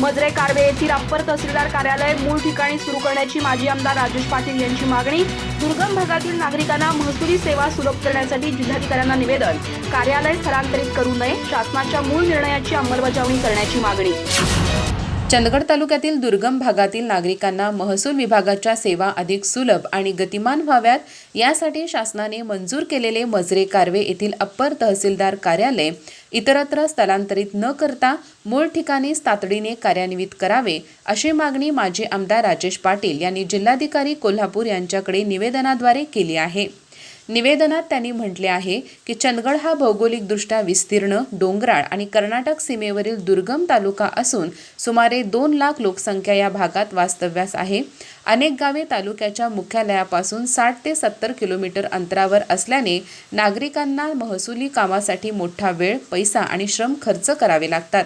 मजरे कारवे येथील अप्पर तहसीलदार कार्यालय मूळ ठिकाणी सुरू करण्याची माजी आमदार राजेश पाटील यांची मागणी। दुर्गम भागातील नागरिकांना महसुली सेवा सुलभ करण्यासाठी जिल्हाधिकाऱ्यांना निवेदन। कार्यालय स्थलांतरित करू नये, शासनाच्या मूळ निर्णयाची अंमलबजावणी करण्याची मागणी। चंदगड तालुक्यातील दुर्गम भागातील नागरिकांना महसूल विभागाच्या सेवा अधिक सुलभ आणि गतिमान व्हाव्यात यासाठी शासनाने मंजूर केलेले मजरे कारवे येथील अप्पर तहसीलदार कार्यालय इतरत्र स्थलांतरित न करता मूळ ठिकाणीच तातडीने कार्यान्वित करावे अशी मागणी माजी आमदार राजेश पाटील यांनी जिल्हाधिकारी कोल्हापूर यांच्याकडे निवेदनाद्वारे केली आहे। निवेदनात त्यांनी म्हटले आहे की चंदगड हा भौगोलिकदृष्ट्या विस्तीर्ण, डोंगराळ आणि कर्नाटक सीमेवरील दुर्गम तालुका असून सुमारे 2 लाख लोकसंख्या या भागात वास्तव्यास आहे। अनेक गावे तालुक्याच्या मुख्यालयापासून 60 ते 70 किलोमीटर अंतरावर असल्याने नागरिकांना महसुली कामासाठी मोठा वेळ, पैसा आणि श्रम खर्च करावे लागतात।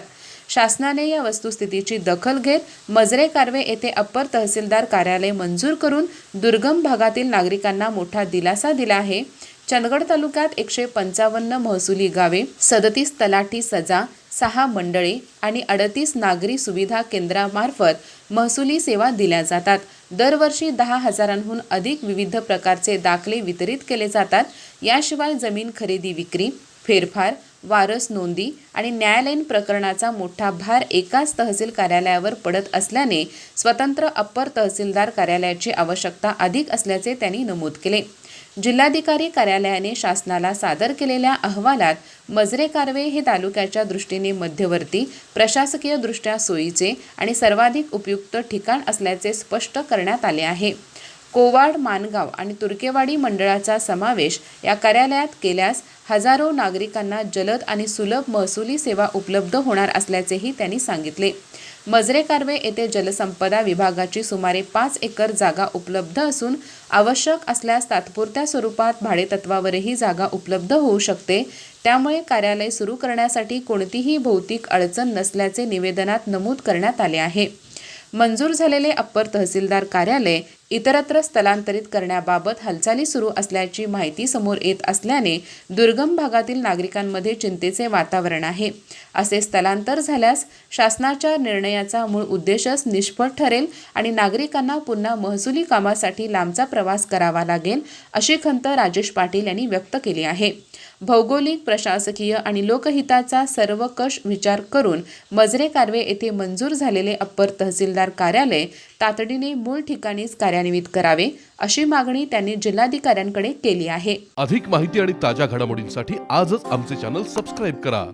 शासनाने या वस्तुस्थितीची दखल घेत मजरे कारवे येथे अप्पर तहसीलदार कार्यालय मंजूर करून दुर्गम भागातील नागरिकांना मोठा दिलासा दिला आहे। चंदगड तालुक्यात 155 महसुली गावे, 37 तलाठी सजा, 6 मंडळे आणि 38 नागरी सुविधा केंद्रामार्फत महसुली सेवा दिल्या जातात। दरवर्षी 10,000हून अधिक विविध प्रकारचे दाखले वितरित केले जातात। याशिवाय जमीन खरेदी विक्री, फेरफार, वारस नोंदी आणि न्यायालयीन प्रकरणाचा मोठा भार एकाच तहसील कार्यालयावर पडत असल्याने स्वतंत्र अप्पर तहसीलदार कार्यालयाची आवश्यकता अधिक असल्याचे त्यांनी नमूद केले। जिल्हाधिकारी कार्यालयाने शासनाला सादर केलेल्या अहवालात मजरे कारवे हे तालुक्याच्या दृष्टीने मध्यवर्ती, प्रशासकीय दृष्ट्या सोयीचे आणि सर्वाधिक उपयुक्त ठिकाण असल्याचे स्पष्ट करण्यात आले आहे। कोवाड, मानगाव आणि तुर्केवाडी मंडळाचा समावेश या कार्यालयात केल्यास हजारो नागरिकांना जलद आणि सुलभ महसुली सेवा उपलब्ध होणार असल्याचेही त्यांनी सांगितले। मजरे कारवे येथे जलसंपदा विभागाची सुमारे 5 एकर जागा उपलब्ध असून आवश्यक असल्यास तात्पुरत्या स्वरूपात भाडेतत्वावरही जागा उपलब्ध होऊ शकते। त्यामुळे कार्यालय सुरू करण्यासाठी कोणतीही भौतिक अडचण नसल्याचे निवेदनात नमूद करण्यात आले आहे। मंजूर झालेले अप्पर तहसीलदार कार्यालय इतरत्र स्थलांतरित करण्याबाबत हालचाली सुरू असल्याची माहिती समोर येत असल्याने दुर्गम भागातील नागरिकांमध्ये चिंतेचे वातावरण आहे। असे स्थलांतर झाल्यास शासनाच्या निर्णयाचा मूळ उद्देशच निष्फळ ठरेल आणि नागरिकांना पुन्हा महसुली कामासाठी लांबचा प्रवास करावा लागेल अशी खंत राजेश पाटील यांनी व्यक्त केली आहे। भौगोलिक, प्रशासकीय आणि लोकहिताचा सर्वकष विचार करून मजरे कारवे येथे मंजूर झालेले अप्पर तहसीलदार कार्यालय तातडीने मूळ ठिकाणीच कार्यान्वित करावे अशी मागणी त्यांनी जिल्हाधिकाऱ्यांकडे केली आहे। अधिक माहिती आणि ताज्या घडामोडींसाठी आजच आमचे चॅनल सबस्क्राइब करा।